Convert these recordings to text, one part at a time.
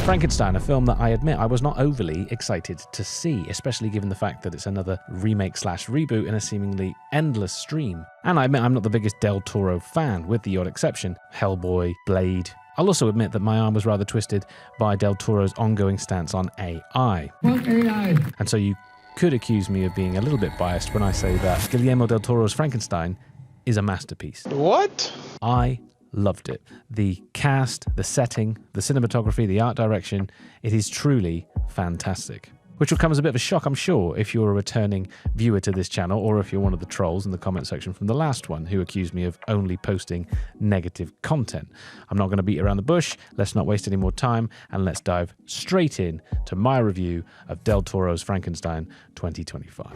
Frankenstein, a film that I admit I was not overly excited to see, especially given the fact that it's another remake/reboot in a seemingly endless stream. And I admit I'm not the biggest Del Toro fan, with the odd exception: Hellboy, Blade. I'll also admit that my arm was rather twisted by Del Toro's ongoing stance on AI. What AI? And so you could accuse me of being a little bit biased when I say that Guillermo del Toro's Frankenstein is a masterpiece. What? I loved it. The cast, the setting, the cinematography, the art direction, it is truly fantastic. Which will come as a bit of a shock, I'm sure, if you're a returning viewer to this channel, or if you're one of the trolls in the comment section from the last one who accused me of only posting negative content. I'm not going to beat around the bush, let's not waste any more time, and let's dive straight in to my review of Del Toro's Frankenstein 2025.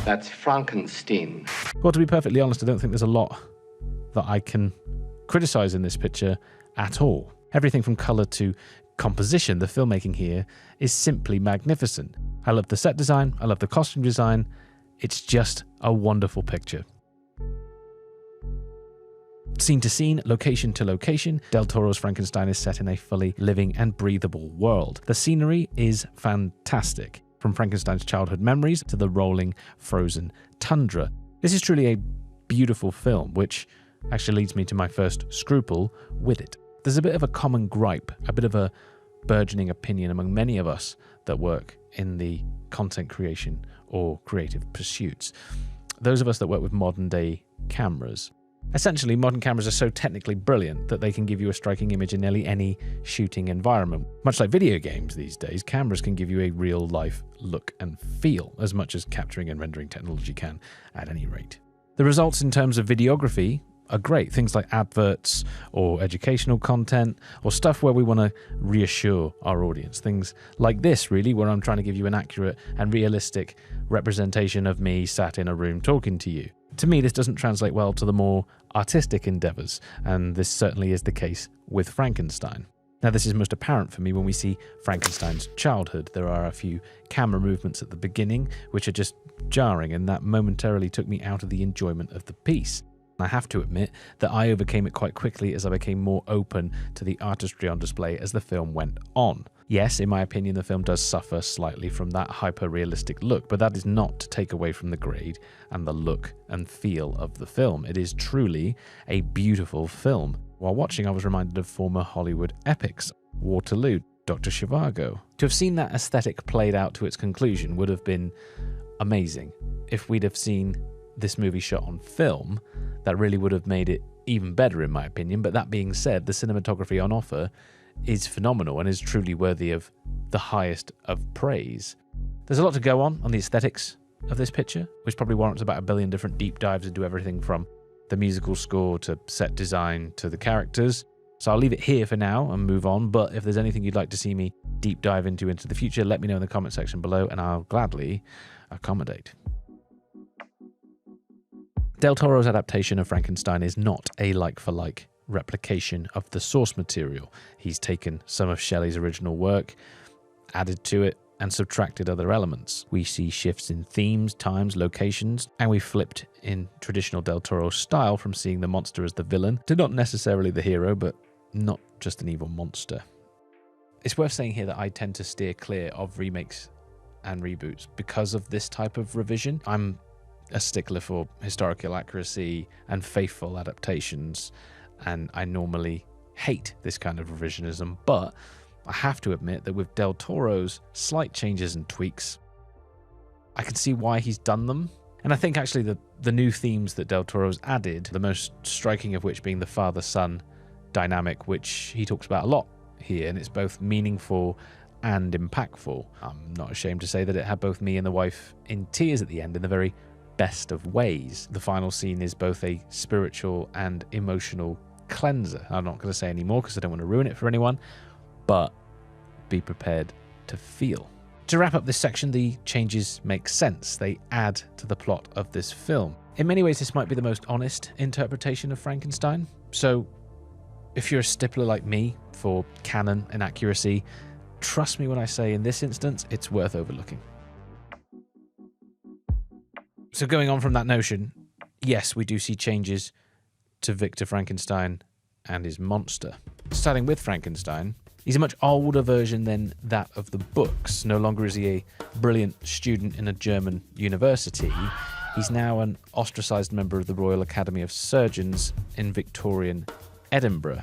That's Frankenstein. Well, to be perfectly honest, I don't think there's a lot that I can criticize in this picture at all. Everything from color to composition, the filmmaking here is simply magnificent. I love the set design, I love the costume design. It's just a wonderful picture. Scene to scene, location to location, Del Toro's Frankenstein is set in a fully living and breathable world. The scenery is fantastic, from Frankenstein's childhood memories to the rolling, frozen tundra. This is truly a beautiful film, which actually leads me to my first scruple with it. There's a bit of a common gripe, a bit of a burgeoning opinion among many of us that work in the content creation or creative pursuits. Those of us that work with modern day cameras. Essentially, modern cameras are so technically brilliant that they can give you a striking image in nearly any shooting environment. Much like video games these days, cameras can give you a real-life look and feel, as much as capturing and rendering technology can, at any rate. The results in terms of videography are great. Things like adverts or educational content or stuff where we want to reassure our audience. Things like this, really, where I'm trying to give you an accurate and realistic representation of me sat in a room talking to you. To me, this doesn't translate well to the more artistic endeavors, and this certainly is the case with Frankenstein. Now, this is most apparent for me when we see Frankenstein's childhood. There are a few camera movements at the beginning which are just jarring, and that momentarily took me out of the enjoyment of the piece. I have to admit that I overcame it quite quickly as I became more open to the artistry on display as the film went on. Yes, in my opinion, the film does suffer slightly from that hyper-realistic look, but that is not to take away from the grade and the look and feel of the film. It is truly a beautiful film. While watching, I was reminded of former Hollywood epics, Waterloo, Dr. Zhivago. To have seen that aesthetic played out to its conclusion would have been amazing. If we'd have seen this movie shot on film, that really would have made it even better, in my opinion. But that being said, the cinematography on offer is phenomenal and is truly worthy of the highest of praise. There's a lot to go on the aesthetics of this picture, which probably warrants about 1 billion different deep dives into everything from the musical score to set design to the characters. So I'll leave it here for now and move on, but if there's anything you'd like to see me deep dive into the future, let me know in the comment section below and I'll gladly accommodate. Del Toro's adaptation of Frankenstein is not a like-for-like replication of the source material. He's taken some of Shelley's original work, added to it, and subtracted other elements. We see shifts in themes, times, locations, and we flipped in traditional Del Toro style from seeing the monster as the villain to not necessarily the hero, but not just an evil monster. It's worth saying here that I tend to steer clear of remakes and reboots because of this type of revision. I'm a stickler for historical accuracy and faithful adaptations, and I normally hate this kind of revisionism, but I have to admit that with Del Toro's slight changes and tweaks, I can see why he's done them. And I think actually the new themes that Del Toro's added, the most striking of which being the father-son dynamic, which he talks about a lot here, and it's both meaningful and impactful. I'm not ashamed to say that it had both me and the wife in tears at the end in the very best of ways. The final scene is both a spiritual and emotional cleanser. I'm not going to say any more because I don't want to ruin it for anyone, but be prepared to feel. To wrap up this section, the changes make sense. They add to the plot of this film. In many ways, this might be the most honest interpretation of Frankenstein. So if you're a stippler like me for canon and accuracy, trust me when I say in this instance, it's worth overlooking. So going on from that notion, yes, we do see changes to Victor Frankenstein and his monster. Starting with Frankenstein, he's a much older version than that of the books. No longer is he a brilliant student in a German university. He's now an ostracised member of the Royal Academy of Surgeons in Victorian Edinburgh.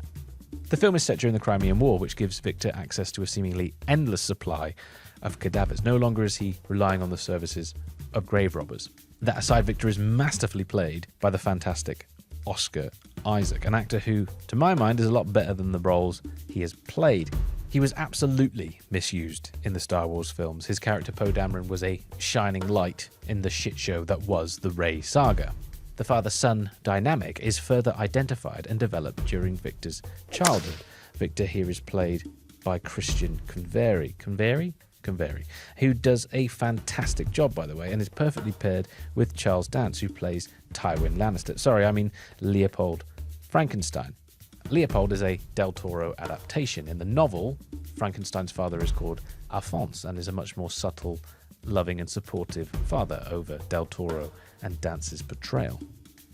The film is set during the Crimean War, which gives Victor access to a seemingly endless supply of cadavers. No longer is he relying on the services of grave robbers. That aside, Victor is masterfully played by the fantastic Oscar Isaac, an actor who, to my mind, is a lot better than the roles he has played. He was absolutely misused in the Star Wars films. His character Poe Dameron was a shining light in the shit show that was the Rey saga. The father-son dynamic is further identified and developed during Victor's childhood. Victor here is played by Christian Convery, who does a fantastic job, by the way, and is perfectly paired with Charles Dance, who plays Tywin Lannister. Sorry, I mean Leopold Frankenstein. Leopold is a Del Toro adaptation. In the novel, Frankenstein's father is called Alphonse and is a much more subtle, loving and supportive father over Del Toro and Dance's portrayal.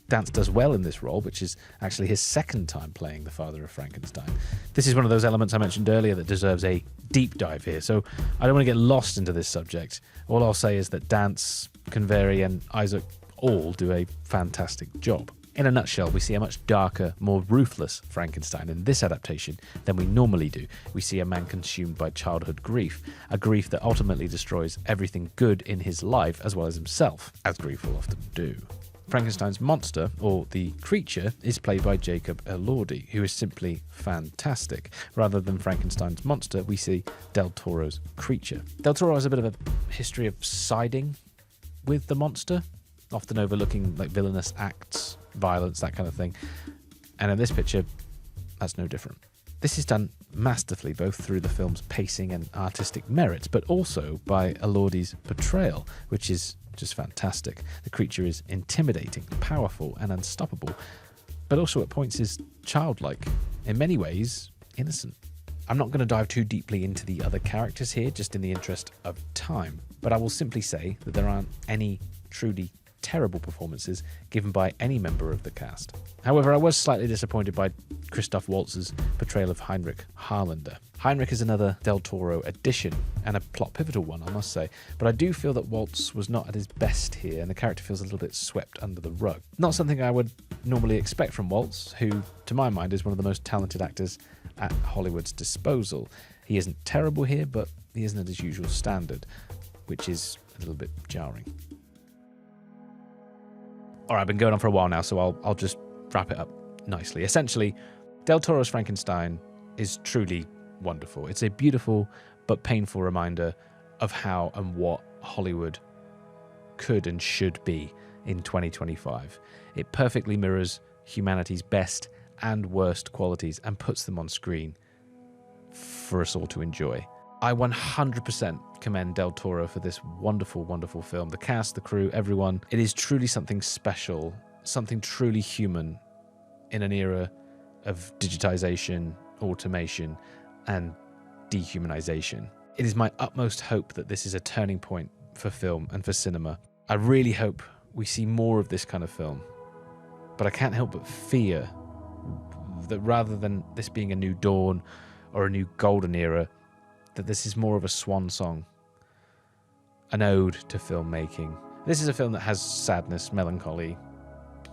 Dance does well in this role, which is actually his second time playing the father of Frankenstein. This is one of those elements I mentioned earlier that deserves a deep dive here, so I don't want to get lost into this subject. All I'll say is that Dance, Convery and Isaac all do a fantastic job. In a nutshell, we see a much darker, more ruthless Frankenstein in this adaptation than we normally do. We see a man consumed by childhood grief, a grief that ultimately destroys everything good in his life as well as himself, as grief will often do. Frankenstein's monster, or the creature, is played by Jacob Elordi, who is simply fantastic. Rather than Frankenstein's monster, we see Del Toro's creature. Del Toro has a bit of a history of siding with the monster, often overlooking like villainous acts, violence, that kind of thing. And in this picture, that's no different. This is done masterfully, both through the film's pacing and artistic merits, but also by Elordi's portrayal, which is just fantastic. The creature is intimidating, powerful, and unstoppable, but also at points is childlike, in many ways innocent. I'm not going to dive too deeply into the other characters here, just in the interest of time, but I will simply say that there aren't any truly terrible performances given by any member of the cast. However, I was slightly disappointed by Christoph Waltz's portrayal of Heinrich Harlander. Heinrich is another Del Toro addition, and a plot pivotal one, I must say, but I do feel that Waltz was not at his best here, and the character feels a little bit swept under the rug. Not something I would normally expect from Waltz, who, to my mind, is one of the most talented actors at Hollywood's disposal. He isn't terrible here, but he isn't at his usual standard, which is a little bit jarring. All right, I've been going on for a while now, so I'll just wrap it up nicely. Essentially, Del Toro's Frankenstein is truly wonderful. It's a beautiful but painful reminder of how and what Hollywood could and should be in 2025. It perfectly mirrors humanity's best and worst qualities and puts them on screen for us all to enjoy. I 100% commend Del Toro for this wonderful, wonderful film. The cast, the crew, everyone. It is truly something special, something truly human in an era of digitization, automation, and dehumanization. It is my utmost hope that this is a turning point for film and for cinema. I really hope we see more of this kind of film. But I can't help but fear that rather than this being a new dawn or a new golden era, that this is more of a swan song, an ode to filmmaking. This is a film that has sadness, melancholy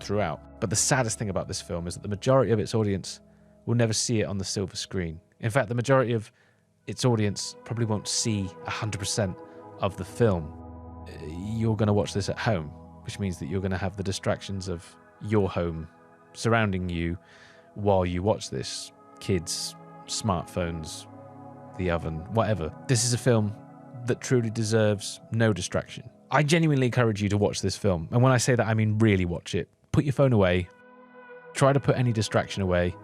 throughout. But the saddest thing about this film is that the majority of its audience will never see it on the silver screen. In fact, the majority of its audience probably won't see 100% of the film. You're going to watch this at home, which means that you're going to have the distractions of your home surrounding you while you watch this. Kids, smartphones, the oven, whatever. This is a film that truly deserves no distraction. I genuinely encourage you to watch this film. And when I say that, I mean really watch it. Put your phone away. Try to put any distraction away.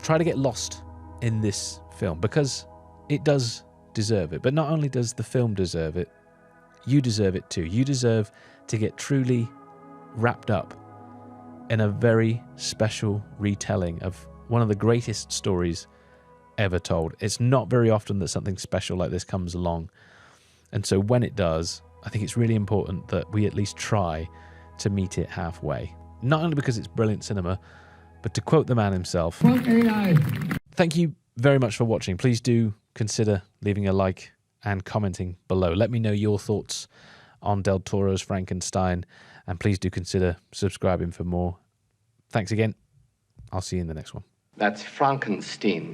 Try to get lost in this film because it does deserve it. But not only does the film deserve it, you deserve it too. You deserve to get truly wrapped up in a very special retelling of one of the greatest stories ever told. It's not very often that something special like this comes along. And so when it does, I think it's really important that we at least try to meet it halfway. Not only because it's brilliant cinema, but to quote the man himself, Thank you very much for watching. Please do consider leaving a like and commenting below. Let me know your thoughts on Del Toro's Frankenstein, and please do consider subscribing for more. Thanks again. I'll see you in the next one. That's Frankenstein.